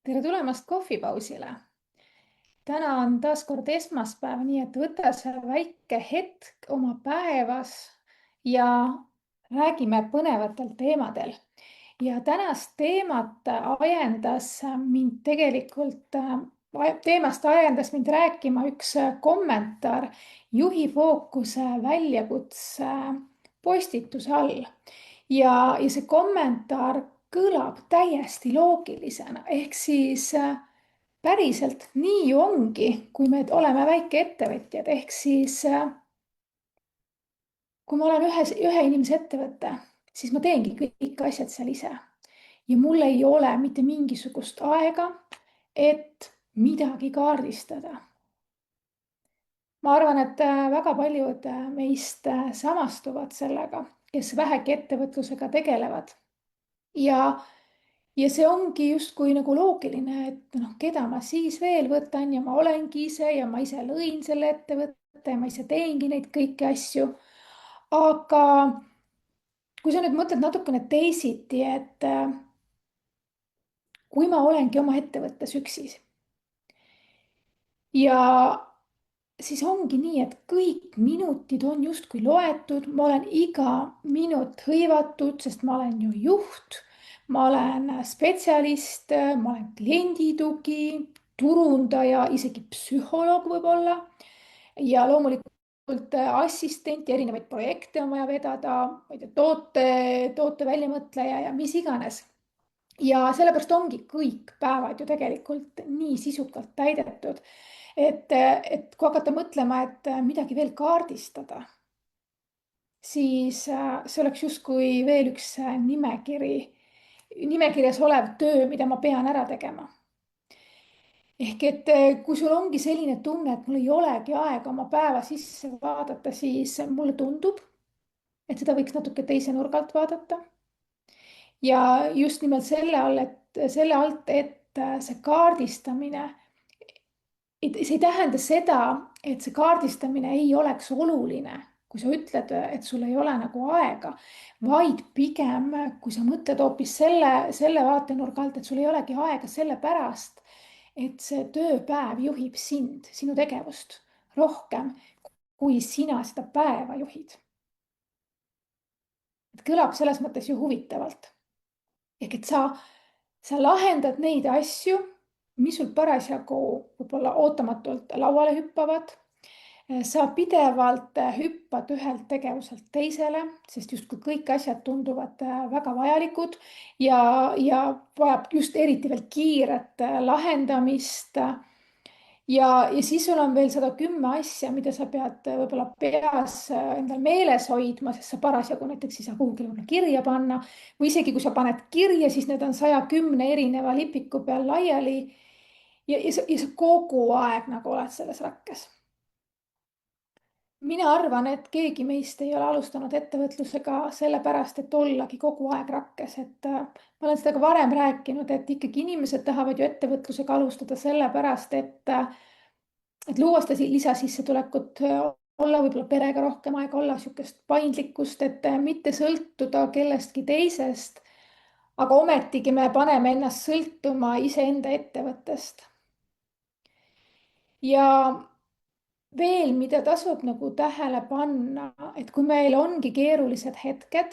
Tere tulemast kohvipausile. Täna on taas kord esmaspäev, nii et võta see väike hetk oma päevas ja räägime põnevatel teemadel. Ja tänast teemat ajendas mind teemast ajendas mind rääkima üks kommentaar juhi fookuse väljakutse postituse all. Ja see kommentaar kõlab täiesti loogilisena, ehk siis päriselt nii ju ongi, kui me oleme väikeettevõtjad, ehk siis kui ma olen ühe inimese ettevõte, siis ma teengi kõik asjad seal ise ja mul ei ole mitte mingisugust aega, et midagi kaardistada. Ma arvan, et väga paljud meist samastuvad sellega, kes vähegi ettevõtlusega tegelevad. Ja see ongi justkui nagu loogiline, et keda ma siis veel võtan ja ma olengi ise ja ma ise lõin selle ettevõtte ja ma ise teengi neid kõiki asju. Aga kui sa nüüd mõtled natukene teisiti, et kui ma olengi oma ettevõttes üksi ja siis ongi nii, et kõik minutid on justkui loetud, ma olen iga minut hõivatud, sest ma olen ju juht, ma olen spetsialist, ma olen klienditugi, turundaja, isegi psühholoog võib-olla ja loomulikult assistent ja erinevaid projekte on vaja vedada, ma ei tea, toote väljamõtleja ja mis iganes. Ja sellepärast ongi kõik päevad ju tegelikult nii sisukalt täidetud, et kui hakata mõtlema, et midagi veel kaardistada, siis see oleks justkui veel üks nimekirjas olev töö, mida ma pean ära tegema. Ehk et kui sul ongi selline tunne, et mul ei olegi aega oma päeva sisse vaadata, siis mulle tundub, et seda võiks natuke teise nurga alt vaadata. Ja just nimelt selle alt, et see kaardistamine, see ei tähenda seda, et see kaardistamine ei oleks oluline, kui sa ütled, et sul ei ole nagu aega, vaid pigem, kui sa mõtled hoopis selle vaatenurga alt, et sul ei olegi aega sellepärast, et see tööpäev juhib sind, sinu tegevust rohkem, kui sina seda päeva juhid. Et kõlab selles mõttes ju huvitavalt. Ehk et sa lahendad neid asju, mis sul parasjagu võib-olla ootamatult lauale hüppavad. Sa pidevalt hüppad ühelt tegevuselt teisele, sest justkui kõik asjad tunduvad väga vajalikud ja vajab just eriti veel kiiret lahendamist. Ja siis sul on veel 110 asja, mida sa pead võib-olla peas endal meeles hoidma, sest sa parasjagu näiteks ei saa kuhugi kirja panna või isegi kui sa paned kirja, siis need on 110 erineva lipiku peal laiali ja sa kogu aeg nagu oled selles rakkes. Mina arvan, et keegi meist ei ole alustanud ettevõtlusega sellepärast, et ollagi kogu aeg rakkes, et ma olen seda ka varem rääkinud, et ikkagi inimesed tahavad ju ettevõtlusega alustada sellepärast, et luua seda lisasissetulekut, olla võib-olla perega rohkem aega, olla sihukest paindlikkust, et mitte sõltuda kellestki teisest. Aga ometigi me paneme ennast sõltuma iseenda ettevõttest. Ja veel, mida tasub nagu tähele panna, et kui meil ongi keerulised hetked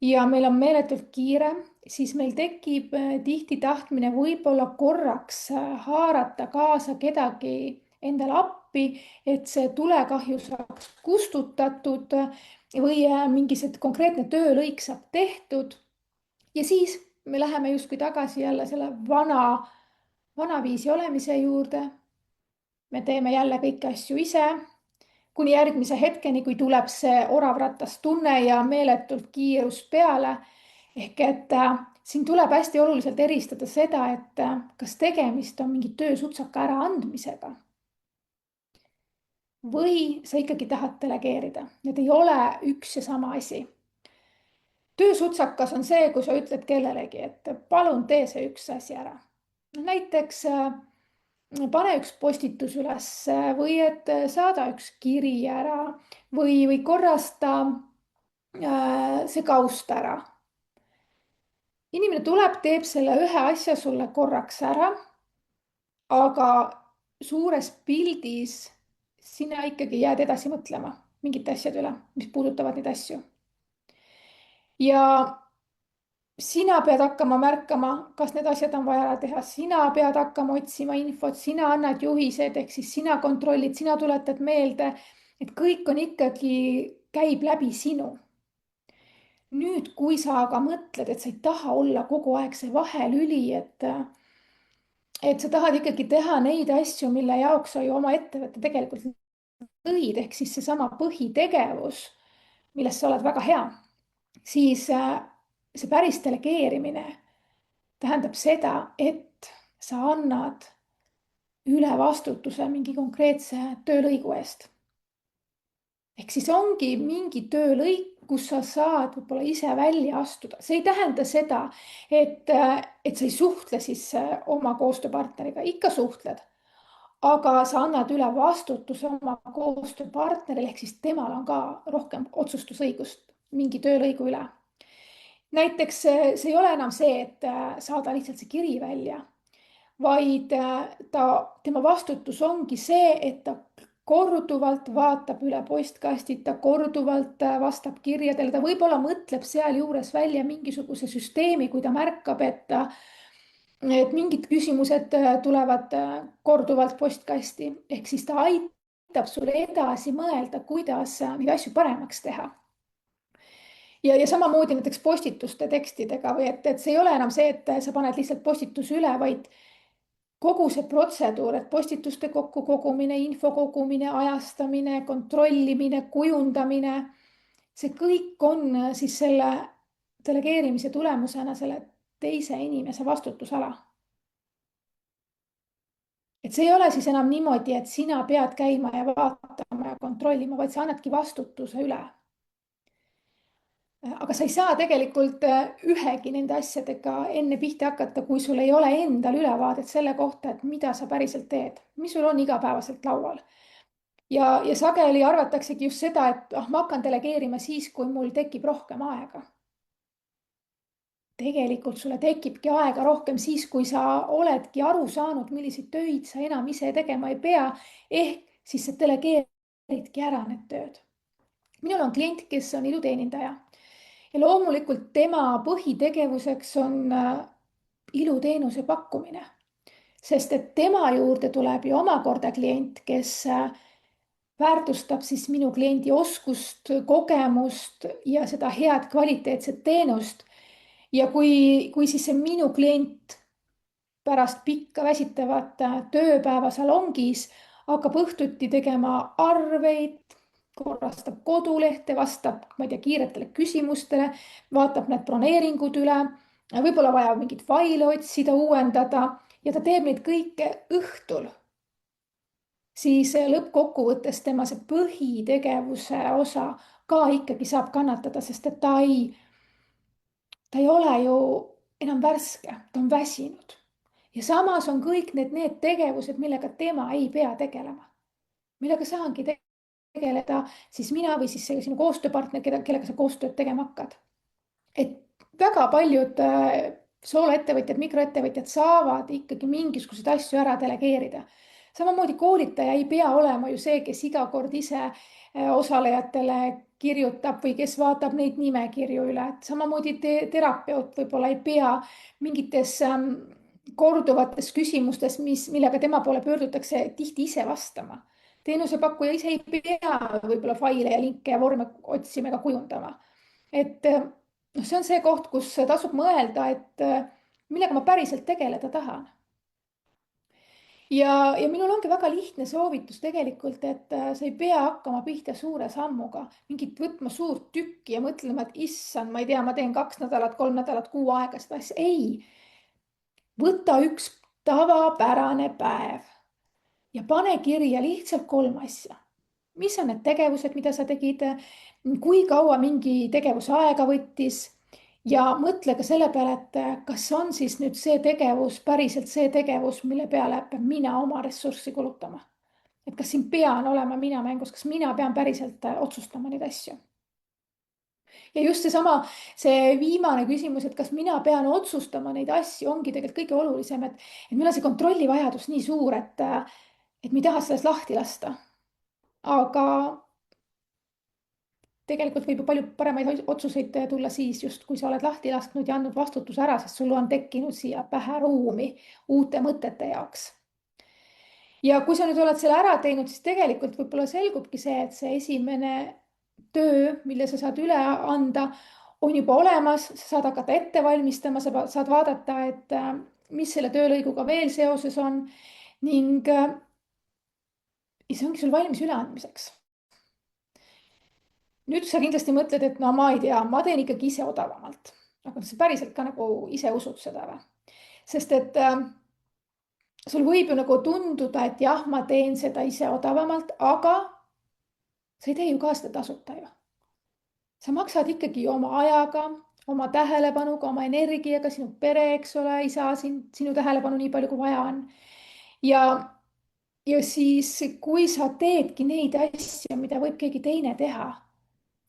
ja meil on meeletult kiire, siis meil tekib tihti tahtmine võib-olla korraks haarata kaasa kedagi endale appi, et see tulekahju saaks kustutatud või mingi see konkreetne töölõik saab tehtud. Ja siis me läheme justkui tagasi jälle selle vanaviisi olemise juurde. Me teeme jälle kõiki asju ise kuni järgmise hetkeni, kui tuleb see oravratast tunne ja meeletult kiirus peale. Ehk et siin tuleb hästi oluliselt eristada seda, et kas tegemist on mingi töösutsaka äraandmisega või sa ikkagi tahad delegeerida. Need ei ole üks ja sama asi. Töösutsakas on see, kui sa ütled kellelegi, et palun tee see üks asi ära. Näiteks pane üks postitus üles või et saada üks kiri ära või korrasta see kaust ära. inimene tuleb, teeb selle ühe asja sulle korraks ära, aga suures pildis sina ikkagi jääd edasi mõtlema mingite asjade üle, mis puudutavad neid asju. ja sina pead hakkama märkama, kas need asjad on vaja ära teha, sina pead hakkama otsima infot, sina annad juhised, ehk siis sina kontrollid, sina tuletad meelde, et kõik on ikkagi, käib läbi sinu. Nüüd, kui sa aga mõtled, et sa ei taha olla kogu aeg see vahelüli, et sa tahad ikkagi teha neid asju, mille jaoks sa ju oma ettevõtte tegelikult lõid, ehk siis seesama põhitegevus, milles sa oled väga hea, siis see päris delegeerimine tähendab seda, et sa annad üle vastutuse mingi konkreetse töölõigu eest. Ehk siis ongi mingi töölõik, kus sa saad võib-olla ise välja astuda. See ei tähenda seda, et sa ei suhtle siis oma koostööpartneriga, ikka suhtled. Aga sa annad üle vastutuse oma koostööpartnerile, ehk siis temal on ka rohkem otsustusõigust mingi töölõigu üle. Näiteks see ei ole enam see, et saada lihtsalt see kiri välja, vaid tema vastutus ongi see, et ta korduvalt vaatab üle postkastid, ta korduvalt vastab kirjadele, ta võib-olla mõtleb sealjuures välja mingisuguse süsteemi, kui ta märkab, et mingid küsimused tulevad korduvalt postkasti, ehk siis ta aitab sul edasi mõelda, kuidas neid asju paremaks teha. Ja samamoodi näiteks postituste tekstidega või et see ei ole enam see, et sa paned lihtsalt postituse üle, vaid kogu see protseduur, et postituste kokkukogumine, info kogumine, ajastamine, kontrollimine, kujundamine, see kõik on siis selle delegeerimise tulemusena selle teise inimese vastutusala. Et see ei ole siis enam niimoodi, et sina pead käima ja vaatama ja kontrollima, vaid sa annadki vastutuse üle. Aga sa ei saa tegelikult ühegi nende asjadega enne pihta hakata, kui sul ei ole endal ülevaadet selle kohta, et mida sa päriselt teed, mis sul on igapäevaselt laual. Ja sageli arvataksegi just seda, et ma hakkan delegeerima siis, kui mul tekib rohkem aega. Tegelikult sulle tekibki aega rohkem siis, kui sa oledki aru saanud, milliseid töid sa enam ise tegema ei pea, ehk siis sa delegeeridki ära need tööd. Minul on klient, kes on iluteenindaja ja loomulikult tema põhitegevuseks on iluteenuse pakkumine, sest et tema juurde tuleb ju omakorda klient, kes väärtustab siis minu kliendi oskust, kogemust ja seda head kvaliteetset teenust. Ja kui siis see minu klient pärast pikka väsitavat tööpäeva salongis hakkab õhtuti tegema arveid, korrastab kodulehte, vastab, ma ei tea, kiiretele küsimustele, vaatab need broneeringud üle, võib-olla vaja mingit faile otsida, uuendada ja ta teeb neid kõike õhtul. Siis lõppkokkuvõttes tema see põhitegevuse osa ka ikkagi saab kannatada, sest et ta ei ole ju enam värske, ta on väsinud. Ja samas on kõik need tegevused, millega tema ei pea tegelema, millega saangi tegeleda siis mina või siis sinu koostööpartner, kellega sa koostööd tegema hakkad. Et väga paljud sooloettevõtjad, mikroettevõtjad saavad ikkagi mingisuguseid asju ära delegeerida. Samamoodi koolitaja ei pea olema ju see, kes iga kord ise osalejatele kirjutab või kes vaatab neid nimekirju üle, et samamoodi terapeut võib-olla ei pea mingites korduvates küsimustes, millega tema poole pöördutakse, tihti ise vastama. Teenusepakkuja ise ei pea võib-olla faile ja linke ja vorme otsima ega kujundama. Et see on see koht, kus tasub mõelda, et millega ma päriselt tegeleda tahan. Ja minul ongi väga lihtne soovitus tegelikult, et sa ei pea hakkama pihta suure sammuga, mingit võtma suurt tükki ja mõtlema, et issand, ma ei tea, ma teen 2 nädalat, 3 nädalat, kuu aega seda asja. Ei, võta üks tavapärane päev ja pane kirja lihtsalt 3 asja. Mis on need tegevused, mida sa tegid, kui kaua mingi tegevus aega võttis ja mõtle ka selle peale, et kas on siis nüüd see tegevus päriselt see tegevus, mille peale pean mina oma ressurssi kulutama. Et kas siin pean olema mina mängus, kas mina pean päriselt otsustama neid asju. ja just seesama, see viimane küsimus, et kas mina pean otsustama neid asju, ongi tegelikult kõige olulisem, et meil on see kontrollivajadus nii suur, et me ei taha sellest lahti lasta. aga tegelikult võib ju palju paremaid otsuseid tulla siis just, kui sa oled lahti lasknud ja andnud vastutuse ära, sest sul on tekkinud siia pähe ruumi uute mõtete jaoks. Ja kui sa nüüd oled selle ära teinud, siis tegelikult võib-olla selgubki see, et see esimene töö, mille sa saad üle anda, on juba olemas, sa saad hakata ette valmistama, sa saad vaadata, et mis selle töölõiguga veel seoses on ning see ongi sul valmis üleandmiseks. Nüüd sa kindlasti mõtled, et no ma ei tea, ma teen ikkagi ise odavamalt. Aga sa päriselt ka nagu ise usud seda või? Sest et sul võib ju nagu tunduda, et jah, ma teen seda ise odavamalt, aga sa ei tee ju ka seda tasuta ju. Sa maksad ikkagi oma ajaga, oma tähelepanuga, oma energiaga, sinu pere, eks ole, ei saa sinu tähelepanu nii palju, kui vaja on. Ja siis, kui sa teedki neid asju, mida võib keegi teine teha,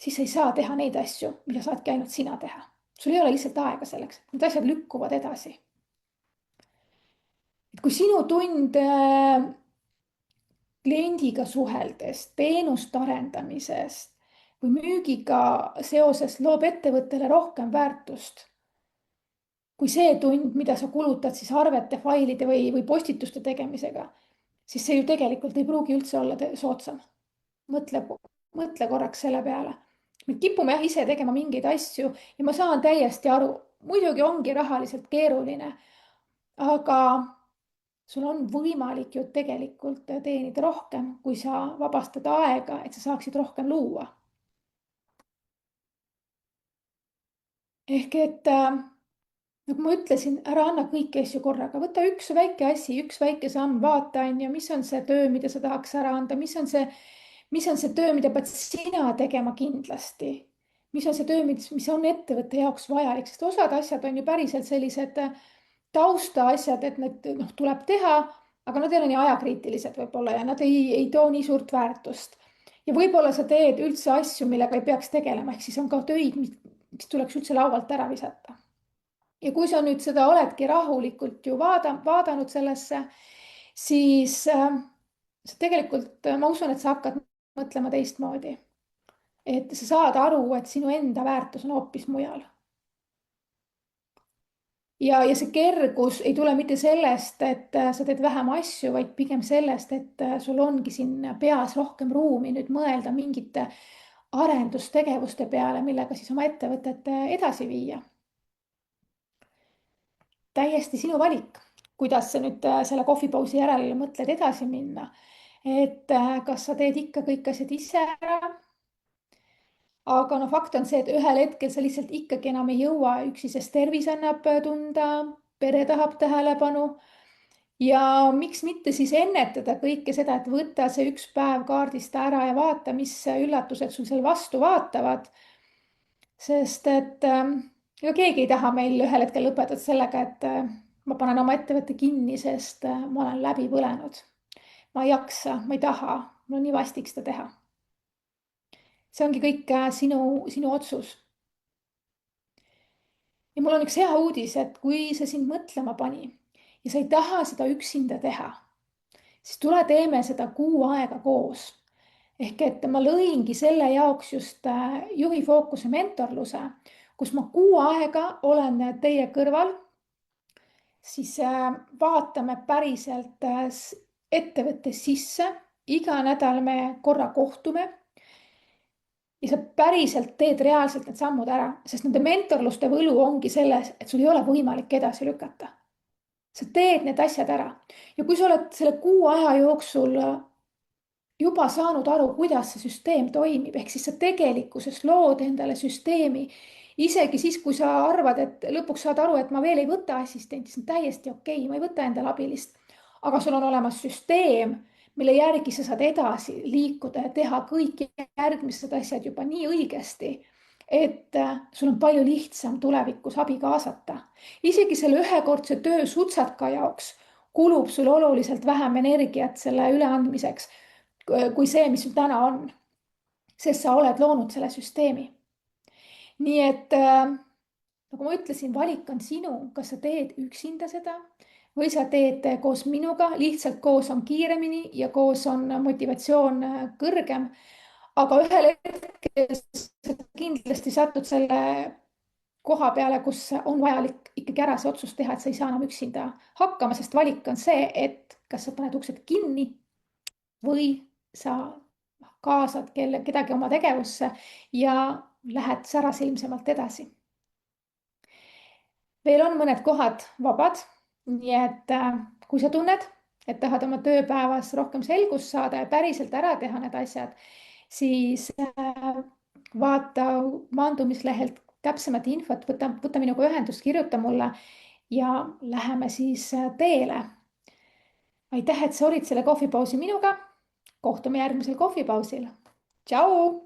siis sa ei saa teha neid asju, mida saadki ainult sina teha. Sul ei ole lihtsalt aega selleks, need asjad lükkuvad edasi. Et kui sinu tund kliendiga suheldes, teenuste arendamisest või müügiga seoses loob ettevõttele rohkem väärtust kui see tund, mida sa kulutad siis arvete, failide või postituste tegemisega, siis see ju tegelikult ei pruugi üldse olla soodsam. Mõtle korraks selle peale. Me kipume jah ise tegema mingeid asju ja ma saan täiesti aru, muidugi ongi rahaliselt keeruline, aga sul on võimalik ju tegelikult teenida rohkem, kui sa vabastad aega, et sa saaksid rohkem luua. Ehk et nagu ma ütlesin, ära anna kõiki asju korraga, võta üks väike asi, üks väike samm, vaata on ju, mis on see töö, mida sa tahaks ära anda, mis on see töö, mida pead sina tegema kindlasti. Mis on see töö, mis on ettevõtte jaoks vajalik, sest osad asjad on ju päriselt sellised taustaasjad, et need tuleb teha, aga nad ei ole nii ajakriitilised võib-olla ja nad ei too nii suurt väärtust. Ja võib-olla sa teed üldse asju, millega ei peaks tegelema, ehk siis on ka töid, mis tuleks üldse laualt ära visata. Ja kui sa nüüd seda oledki rahulikult ju vaadanud sellesse, siis tegelikult ma usun, et sa hakkad mõtlema teistmoodi. Et sa saad aru, et sinu enda väärtus on hoopis mujal. Ja see kergus ei tule mitte sellest, et sa teed vähem asju, vaid pigem sellest, et sul ongi siin peas rohkem ruumi nüüd mõelda mingite arendustegevuste peale, millega siis oma ettevõtet edasi viia. Täiesti sinu valik, kuidas sa nüüd selle kohvipausi järel mõtled edasi minna. Et kas sa teed ikka kõik asjad ise ära? Aga no fakt on see, et ühel hetkel sa lihtsalt ikkagi enam ei jõua üksi, sest tervis annab tunda, pere tahab tähelepanu. Ja miks mitte siis ennetada kõike seda, et võtta see üks päev kaardist ära ja vaata, mis üllatused sul seal vastu vaatavad. Sest et ega keegi ei taha meil ühel hetkel lõpetada sellega, et ma panen oma ettevõtte kinni, sest ma olen läbi põlenud. Ma ei jaksa, ma ei taha, mul on nii vastik seda teha. See ongi kõik sinu otsus. Ja mul on üks hea uudis, et kui see sind mõtlema pani ja sa ei taha seda üksinda teha, siis tule teeme seda kuu aega koos. Ehk et ma lõingi selle jaoks just juhi fookuse mentorluse, kus ma kuu aega olen teie kõrval, siis vaatame päriselt ettevõtte sisse, iga nädal me korra kohtume. Ja sa päriselt teed reaalselt need sammud ära, sest nende mentorluste võlu ongi selles, et sul ei ole võimalik edasi lükata. Sa teed need asjad ära. Ja kui sa oled selle kuu aja jooksul juba saanud aru, kuidas see süsteem toimib, ehk siis sa tegelikkuses lood endale süsteemi, isegi siis, kui sa arvad, et lõpuks saad aru, et ma veel ei võta assistenti, see on täiesti okei, ma ei võta endale abilist, aga sul on olemas süsteem, mille järgi sa saad edasi liikuda ja teha kõik järgmised asjad juba nii õigesti, et sul on palju lihtsam tulevikus abi kaasata. Isegi selle ühekordse töö sutsatka jaoks kulub sul oluliselt vähem energiat selle üleandmiseks kui see, mis sul täna on, sest sa oled loonud selle süsteemi. nii et nagu ma ütlesin, valik on sinu, kas sa teed üksinda seda või sa teed koos minuga, lihtsalt koos on kiiremini ja koos on motivatsioon kõrgem. aga ühel hetkel sa kindlasti satud selle koha peale, kus on vajalik ikkagi ära see otsus teha, et sa ei saa enam üksinda hakkama, sest valik on see, et kas sa paned uksed kinni või sa kaasad kedagi oma tegevusse ja lähed särasilmsemalt edasi. veel on mõned kohad vabad, nii et kui sa tunned, et tahad oma tööpäevas rohkem selgust saada ja päriselt ära teha need asjad, siis vaata maandumislehelt täpsemat infot, võta minuga ühendust, kirjuta mulle ja läheme siis teele. aitäh, et sa olid selle kohvipausi minuga. kohtume järgmisel kohvipausil. tšau.